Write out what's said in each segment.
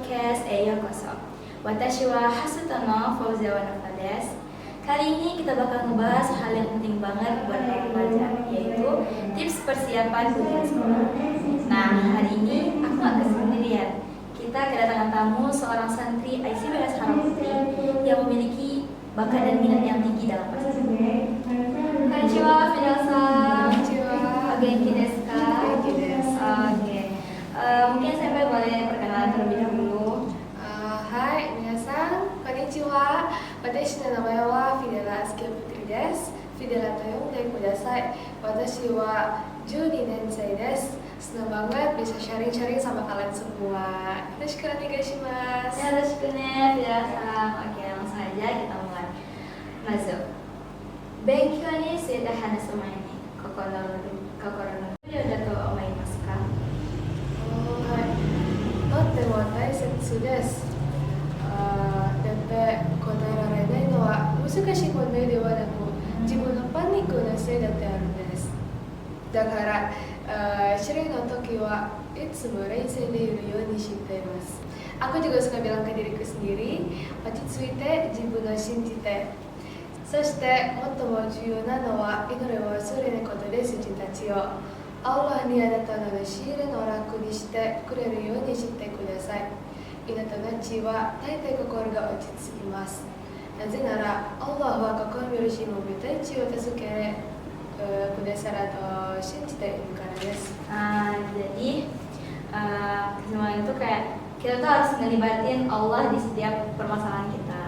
podcast Yokoso. Watashi wa Hasutono Fauzia wa Nova desu. Kali ini kita bakal ngebahas hal yang penting banget buat para pelajar, yaitu tips persiapan ujian sekolah. Nah, hari ini aku gak kesendirian. Kita kedatangan tamu seorang santri ICBS Haraputri yang memiliki bakat dan minat yang tinggi dalam bahasa Jepang. Konnichiwa, Fidel-san. Konnichiwa. Genki desu ka? Genki desu. Oke. Mungkin sampai boleh perkenalan terlebih dahulu. Hai, minasan, konnichiwa. Watashi no namae wa Fidela Askia Putri desu. Fidela to yonde kudasai. Watashi wa 12 nensei desu. Senang banget bisa sharing-sharing sama kalian semua. Yoroshiku onegaishimasu. Yoroshiku ne, Fidel-san. Oke, langsung aja kita mulai. Mazu, 勉強について話す前に心の授業だと思いますか？はい。とっても大切です。だって答えられないのは難しい問題ではなく自分のパニックのせいだってあるんです。だから、試練の時はいつも冷静でいるようにしています。Aku juga suka bilang ke diriku sendiri, Ochitsuite, jibu no shinjite. そして最も重要なのは祈りを忘れないことです。自分たちをアラにあなたの試練を楽にしてくれるようにしてください。あなたたちは大体心が落ち着きます。なぜなら、Allahは心許しも見たいちを助けくださると信じているからです。Jadi kesimpulan itu kayak kita tuh harus ngelibatin Allah di setiap permasalahan kita.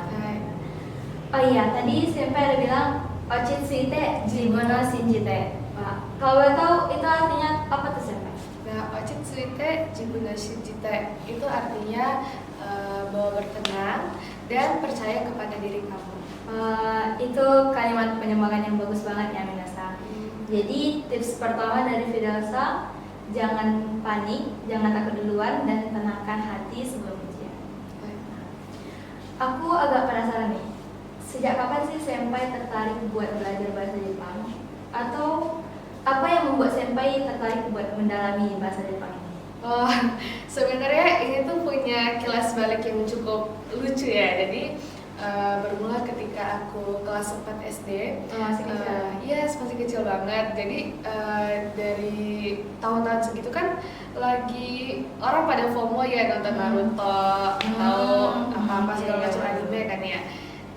Oh iya, tadi Senpai ada bilang Ochitsuite jibu no shinjite. Kalau boleh tahu itu artinya apa tuh Senpai? Nah, Ochitsuite jibu no shinjite itu artinya bahwa bertenang dan percaya kepada diri kamu. Itu kalimat penyemangat yang bagus banget ya Minasa. Jadi tips pertama dari Fidel-san, jangan panik, jangan takut duluan, dan tenangkan hati sebelum ujian. Aku agak penasaran nih. Sejak kapan sih Senpai tertarik buat belajar bahasa Jepang? Atau apa yang membuat Senpai tertarik buat mendalami bahasa Jepang ini? Oh, sebenarnya ini tuh punya kilas balik yang cukup lucu ya. Jadi bermula ketika aku kelas 4 SD. Masih kecil? Iya, masih kecil banget. Jadi dari tahun-tahun segitu kan lagi orang pada FOMO ya, nonton Naruto atau apa-apa segala macam anime kan ya.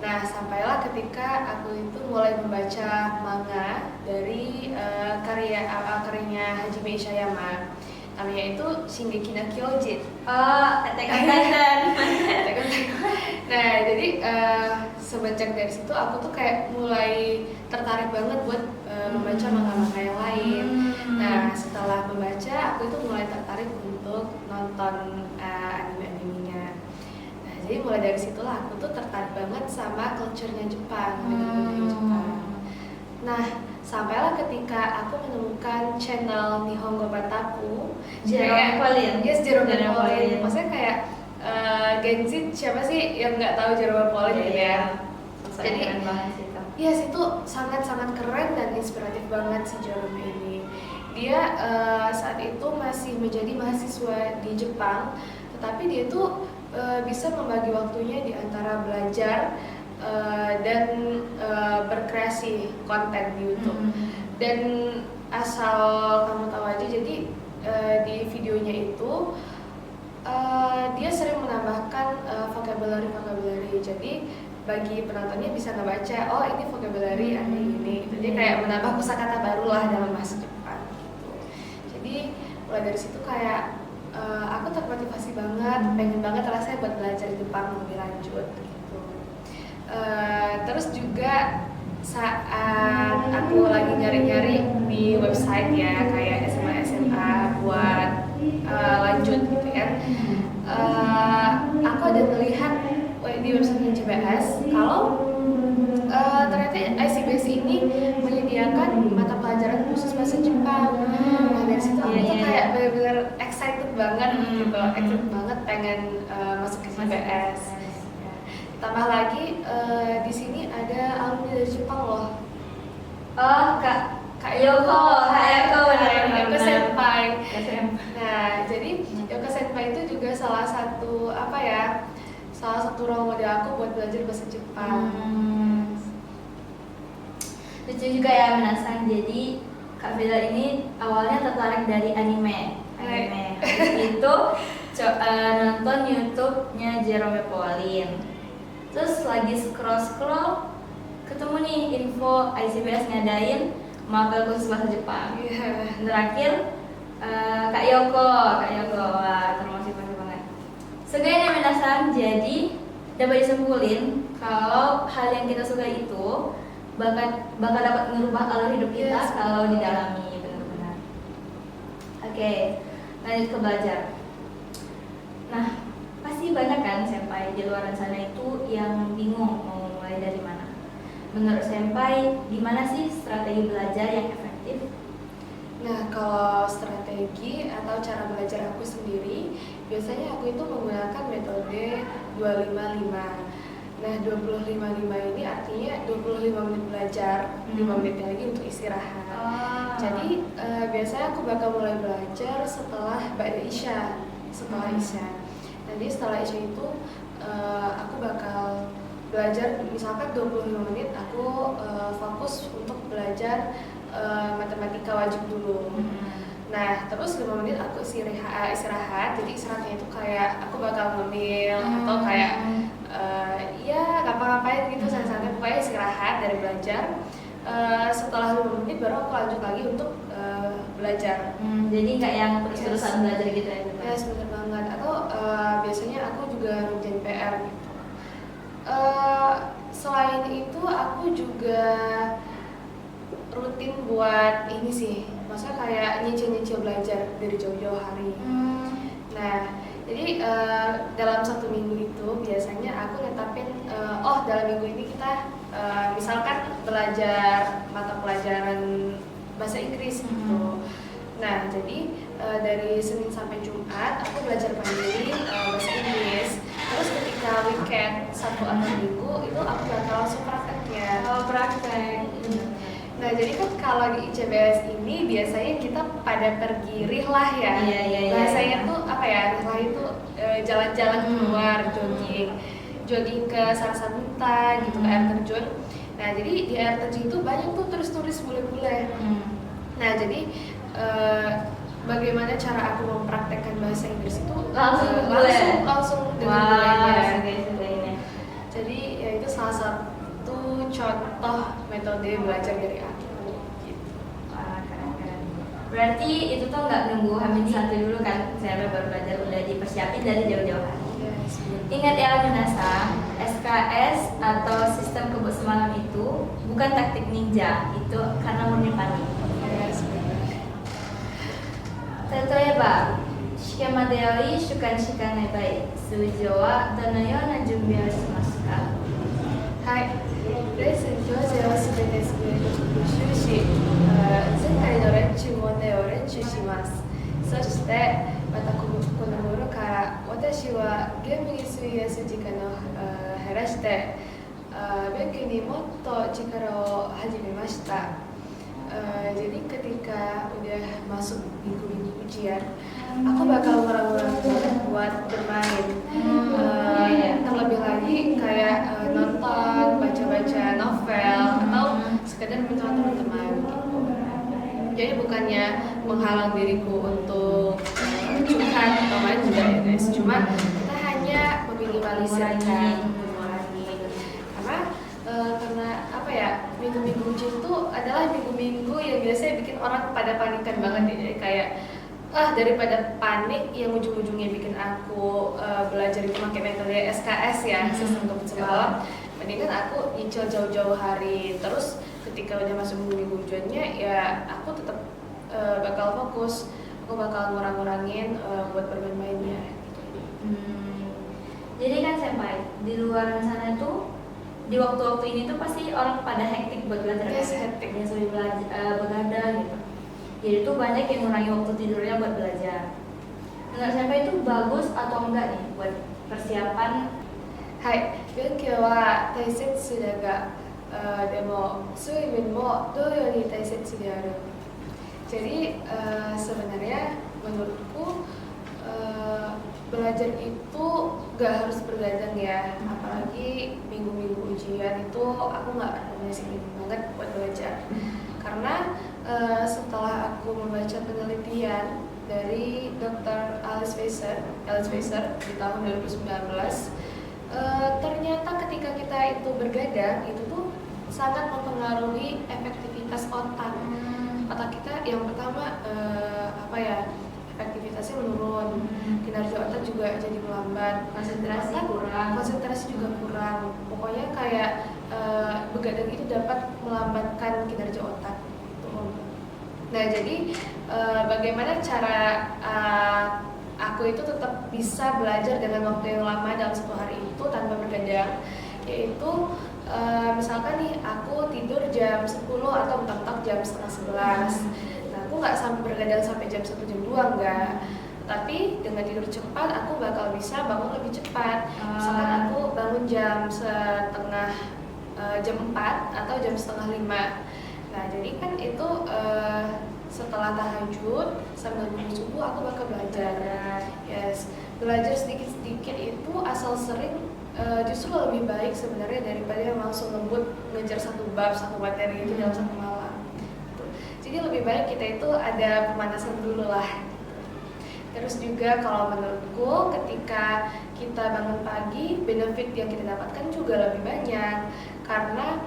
Nah, sampailah ketika aku itu mulai membaca manga dari karyanya Hajime Ishiyama. Namanya itu Shingeki no Kyojin. Attack on Titan. Nah, jadi semenjak dari situ aku tuh kayak mulai tertarik banget buat membaca manga-manga yang lain. Nah, setelah membaca aku itu mulai tertarik untuk nonton anime-animenya. Jadi mulai dari situlah aku tuh tertarik banget sama culture-nya Jepang, dengan budaya Jepang. Nah, sampailah ketika aku menemukan channel Nihongo Bataku, Jerome Pauline. Yes, Jerome Pauline. Maksudnya kayak Gen Z siapa sih yang nggak tahu Jerome Pauline gitu ya? Jadi keren banget sih itu. Yes, itu sangat-sangat keren dan inspiratif banget si Jerome ini. Dia saat itu masih menjadi mahasiswa di Jepang, tetapi dia tuh bisa membagi waktunya di antara belajar dan berkreasi konten di YouTube. Dan asal kamu tahu aja, jadi di videonya itu dia sering menambahkan vocabulary. Jadi bagi penontonnya bisa ngebaca, oh ini vocabulary ini. Jadi kayak menambah kosakata baru lah dalam bahasa Jepang gitu. Jadi mulai dari situ kayak aku termotivasi banget, pengen banget rasanya buat belajar Jepang lebih lanjut gitu. Terus juga saat aku lagi nyari-nyari di website ya kayak SMA buat lanjut gitu kan, aku ada melihat di website ICBS kalau ternyata ICBS ini menyediakan mata pelajaran khusus bahasa Jepang. Nah, dari situ aku tuh kayak benar-benar excited banget gitu, excited banget pengen masuk ke ICBS. Ditambah lagi di sini ada alumni dari Jepang loh. Oh, Kak Yoko, Yoko Senpai. Nah, jadi Yoko Senpai senpai itu juga salah satu role model aku buat belajar bahasa Jepang. Lucu juga ya Minasang. Jadi Kak Fida ini awalnya tertarik dari anime. Habis itu nonton YouTube-nya Jerome Pauline. Terus lagi scroll ketemu nih info ICBS ngadain mapel khusus bahasa Jepang. Terakhir Kak Yoko, wah termotivasi banget. Segini Minasang, jadi dapat disimpulin kalau hal yang kita suka itu bakal dapat merubah alur hidup kita kalau didalami benar-benar. Oke, lanjut ke belajar. Nah, pasti banyak kan senpai di luar sana itu yang bingung mau mulai dari mana. Menurut senpai, di mana sih strategi belajar yang efektif? Nah, kalau strategi atau cara belajar aku sendiri, biasanya aku itu menggunakan metode 255. Nah, 255 ini artinya 25 menit belajar, 5 menit lagi untuk istirahat. Jadi, biasanya aku bakal mulai belajar setelah Ba'da Isya, Isya. Jadi setelah Isya itu, aku bakal belajar, misalkan 25 menit aku fokus untuk belajar matematika wajib dulu. Nah, terus 5 menit aku istirahat. Jadi istirahatnya itu kayak aku bakal ngemil atau kayak ya ngapa-ngapain gitu, santai-santai, pokoknya istirahat dari belajar. Setelah 5 menit baru aku lanjut lagi untuk belajar. Jadi nggak yang terus-terusan belajar gitu ya? Ya, sebentar banget. Atau biasanya aku juga ngerjain PR gitu. Selain itu aku juga rutin buat ini sih, maksudnya kayak nyicil-nyicil belajar dari jauh-jauh hari. Nah, jadi dalam 1 minggu itu biasanya aku netapin, dalam minggu ini kita misalkan belajar mata pelajaran bahasa Inggris gitu. Nah, jadi dari Senin sampai Jumat aku belajar mandiri bahasa Inggris. Terus ketika weekend Sabtu atau Minggu itu aku bakal langsung prakteknya. Praktek. Nah, jadi kan kalau di ICBS ini biasanya kita pada pergi rihlah ya. Bahasanya tuh apa ya? Rihlah itu jalan-jalan keluar, jogging ke Sarasabunta gitu, ke air terjun. Nah, jadi di air terjun itu banyak tuh turis-turis bule-bule. Nah, jadi bagaimana cara aku mempraktekkan bahasa Inggris itu langsung dengan bulenya. Jadi ya itu salah satu contoh metode belajar dari aku gitu. Keren. Berarti itu tuh nggak nunggu H-1 dulu kan, saya baru belajar, udah dipersiapin dari jauh-jauh hari. Ingat ya Minasang, SKS atau sistem kebut semalam itu bukan taktik ninja, itu karena murni panik. Tatoeba, shikema de yori shukan shikanai bai, suji wa dono yona junbi o shimasu ka? Hai, レッスン教授はすべて復習し、前回の練習問題を練習します。そして、またこの頃から私はゲームに費やす時間を減らして、勉強にもっと力を始めました。Jadi ketika udah masuk minggu-minggu ujian, aku bakal ngurang-ngurang banget buat bermain. Terlebih lagi kayak nonton, baca-baca novel, atau sekedar bersama teman-teman gitu. Jadi bukannya menghalang diriku untuk curhat atau main juga ya guys. Cuma kita hanya meminimalisirkan, mengurangi. Karena apa ya, minggu-minggu ujian itu adalah minggu-minggu yang biasanya bikin orang pada panikan banget ya. Jadi kayak daripada panik yang ujung-ujungnya bikin aku belajar itu pakai metode SKS ya, sistem kebut semalam, mendingan aku nyicil jauh-jauh hari. Terus ketika udah masuk minggu ujiannya ya aku tetap bakal fokus, aku bakal ngurangin buat bermain-mainnya. Jadi kan senpai, di luar sana tuh di waktu-waktu ini tuh pasti orang pada hektik buat belajar. Hektik. Ya, sambil begadang gitu. Jadi tuh banyak yang mengurangi waktu tidurnya buat belajar. Menurut senpai itu bagus atau enggak nih buat persiapan? Hai, 勉強は大切だが、でも睡眠も同様に大切である。Jadi sebenarnya menurutku belajar itu gak harus bergadang ya, apalagi minggu-minggu ujian itu aku gak rekomendasiin banget buat belajar. Karena setelah aku membaca penelitian dari Dr. Alice Weiser di tahun 2019, ternyata ketika kita itu bergadang itu tuh sangat mempengaruhi efektivitas otak. Otak kita yang pertama efektivitasnya menurun, kinerja otak juga jadi melambat, konsentrasi juga kurang. Pokoknya kayak begadang itu dapat melambatkan kinerja otak. Nah, jadi bagaimana cara aku itu tetap bisa belajar dengan waktu yang lama dalam satu hari itu tanpa bergadang, yaitu misalkan nih aku tidur jam 10 atau mentok-mentok jam setengah 11. Nah, aku nggak sampai bergadang sampai jam 1 jam 2 enggak. Tapi dengan tidur cepat aku bakal bisa bangun lebih cepat. Misalkan aku bangun jam jam 4 atau jam setengah 5. Nah, jadi kan itu setelah tahajud sambil nunggu subuh aku bakal belajar. Yes, belajar sedikit-sedikit itu asal sering justru lebih baik sebenarnya daripada yang langsung ngebut ngejar satu bab, satu materi itu dalam satu malam. Jadi lebih baik kita itu ada pemanasan dulu lah. Terus juga kalau menurutku ketika kita bangun pagi, benefit yang kita dapatkan juga lebih banyak karena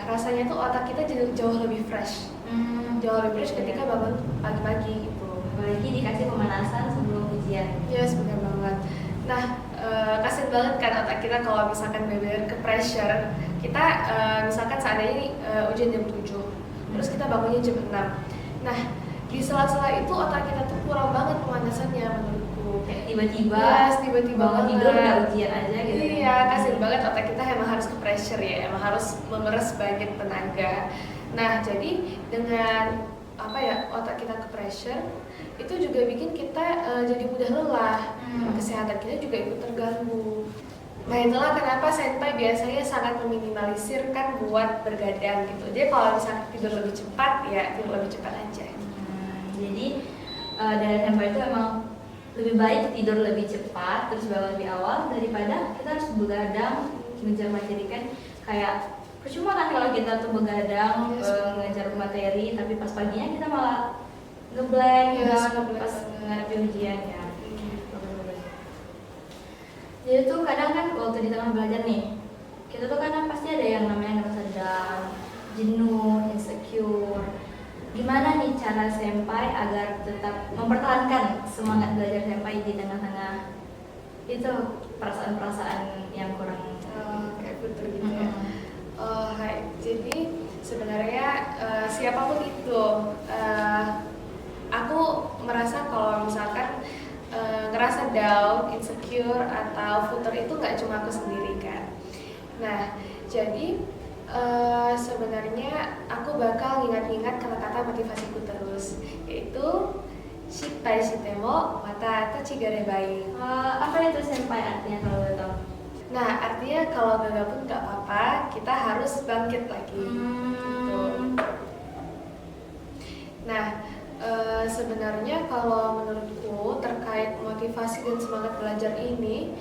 rasanya tuh otak kita jadi jauh lebih fresh. Jauh lebih fresh ketika bangun pagi-pagi gitu. Apalagi dikasih pemanasan sebelum ujian. Yes, benar banget. Nah, kasian banget kan otak kita kalau misalkan benar-benar ke pressure. Kita misalkan seandainya ini ujian jam 7, terus kita bangunnya jam 6. Nah, di sela-sela itu otak kita tuh kurang banget pemanasannya menurutku. Kayak tiba-tiba bangun tidur udah ujian aja gitu. Iya, kasian banget otak kita emang harus ke pressure ya, emang harus memeras banyak tenaga. Nah, jadi dengan otak kita ke pressure itu juga bikin kita jadi mudah lelah. Kesehatan kita juga ikut terganggu. Nah, itulah kenapa senpai biasanya sangat meminimalisirkan buat bergadang gitu. Jadi kalau misalnya tidur lebih cepat, ya tidur lebih cepat aja. Jadi dari senpai itu emang lebih baik tidur lebih cepat terus bangun lebih awal daripada kita harus begadang ngejar materi. Kan kayak percuma kan kalau kita tuh begadang ngejar materi tapi pas paginya kita malah ngeblank pas menghadapi ujian ya. Jadi tuh kadang kan waktu di tengah belajar nih, kita tuh kadang pasti ada yang namanya ngerasa down, jenuh, insecure. Gimana nih cara senpai agar tetap mempertahankan semangat belajar senpai di tengah-tengah itu perasaan-perasaan yang kurang kayak puter gitu ya. Jadi sebenarnya siapapun itu, aku merasa kalau misalkan ngerasa down, insecure atau futer itu nggak cuma aku sendiri kan. Nah, jadi sebenarnya aku bakal ingat-ingat kata-kata motivasiku terus, yaitu shippai shitemo mata tachigarebai. Apa itu senpai artinya kalau boleh tahu? Nah, artinya kalau gagal pun nggak apa-apa, kita harus bangkit lagi. Gitu. Nah, sebenarnya kalau menurutku terkait motivasi dan semangat belajar ini,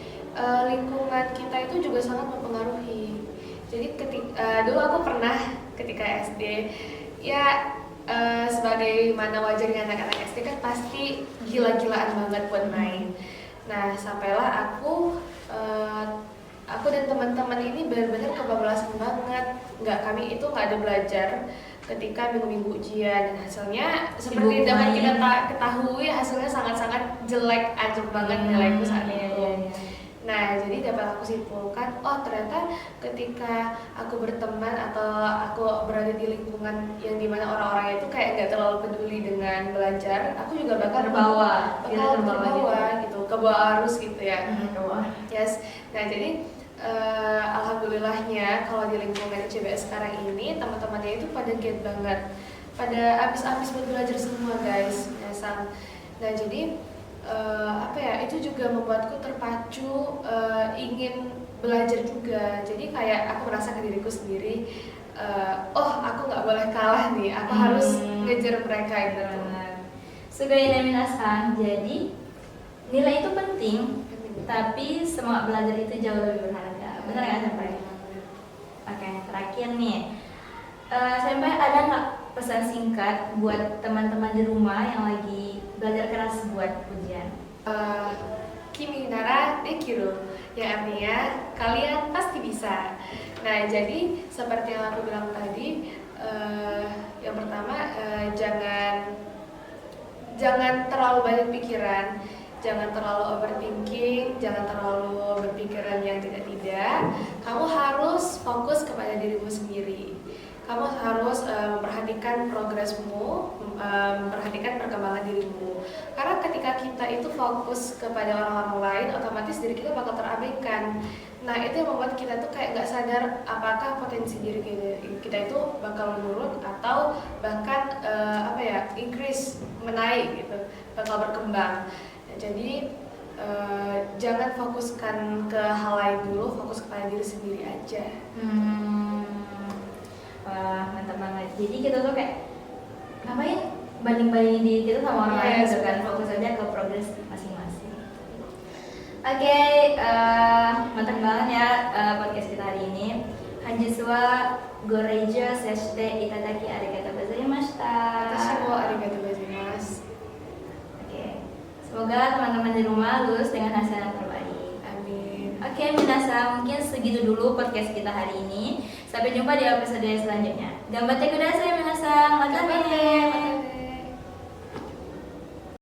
lingkungan kita itu juga sangat mempengaruhi. Jadi dulu aku pernah ketika SD, ya sebagaimana wajarnya anak-anak SD kan pasti gila-gilaan banget buat main. Nah, sampailah aku dan teman-teman ini benar-benar kebablasan banget. Kami itu nggak ada belajar ketika minggu-minggu ujian, dan hasilnya seperti dapat kita ketahui hasilnya sangat-sangat jelek, anjlok banget nilaiku saat itu. Nah, jadi dapat aku simpulkan, oh ternyata ketika aku berteman atau aku berada di lingkungan yang dimana orang-orang itu kayak nggak terlalu peduli dengan belajar, aku juga bakal terbawa gitu, ke bawah arus gitu ya. Yes. Nah, jadi alhamdulillahnya kalau di lingkungan ICBS sekarang ini teman-temannya itu pada giat banget, pada abis-abis buat belajar semua guys. Nah, jadi itu juga membuatku terpacu ingin belajar juga. Jadi kayak aku merasa ke diriku sendiri, aku nggak boleh kalah nih, aku harus ngejar mereka gitu. Sugoi minasan. Jadi nilai itu penting, tapi semangat belajar itu jauh lebih berharga. Benar nggak Senpai? Oke, terakhir nih. Senpai ada nggak pesan singkat buat teman-teman di rumah yang lagi belajar keras buat ujian? Kimi nara dekiru, yang artinya kalian pasti bisa. Nah, jadi seperti yang aku bilang tadi, yang pertama jangan terlalu banyak pikiran, jangan terlalu overthinking, jangan terlalu berpikiran yang tidak-tidak. Kamu harus fokus kepada dirimu sendiri. Kamu harus memperhatikan progresmu, memperhatikan perkembangan dirimu. Karena ketika kita itu fokus kepada orang-orang lain, otomatis diri kita bakal terabaikan. Nah, itu yang membuat kita tuh kayak nggak sadar apakah potensi diri kita itu bakal menurun atau bahkan increase, menaik gitu, bakal berkembang. Nah, jadi jangan fokuskan ke hal lain dulu, fokus kepada diri sendiri aja. Wah, mantap banget. Jadi kita tuh kayak ngapain banding-bandingin diri kita sama orang lain gitu kan, fokus aja ke progres masing-masing. Oke, mantap banget ya podcast kita hari ini. Hanjiswa goreijo seshite itadaki arigatou gozaimashita. Watashi mo arigatou gozaimasu. Oke, semoga teman-teman di rumah lulus dengan hasil yang terbaik. Amin. Oke, minasan, mungkin segitu dulu podcast kita hari ini. Sampai jumpa di episode selanjutnya. Gambatte kudasai minasan. Mata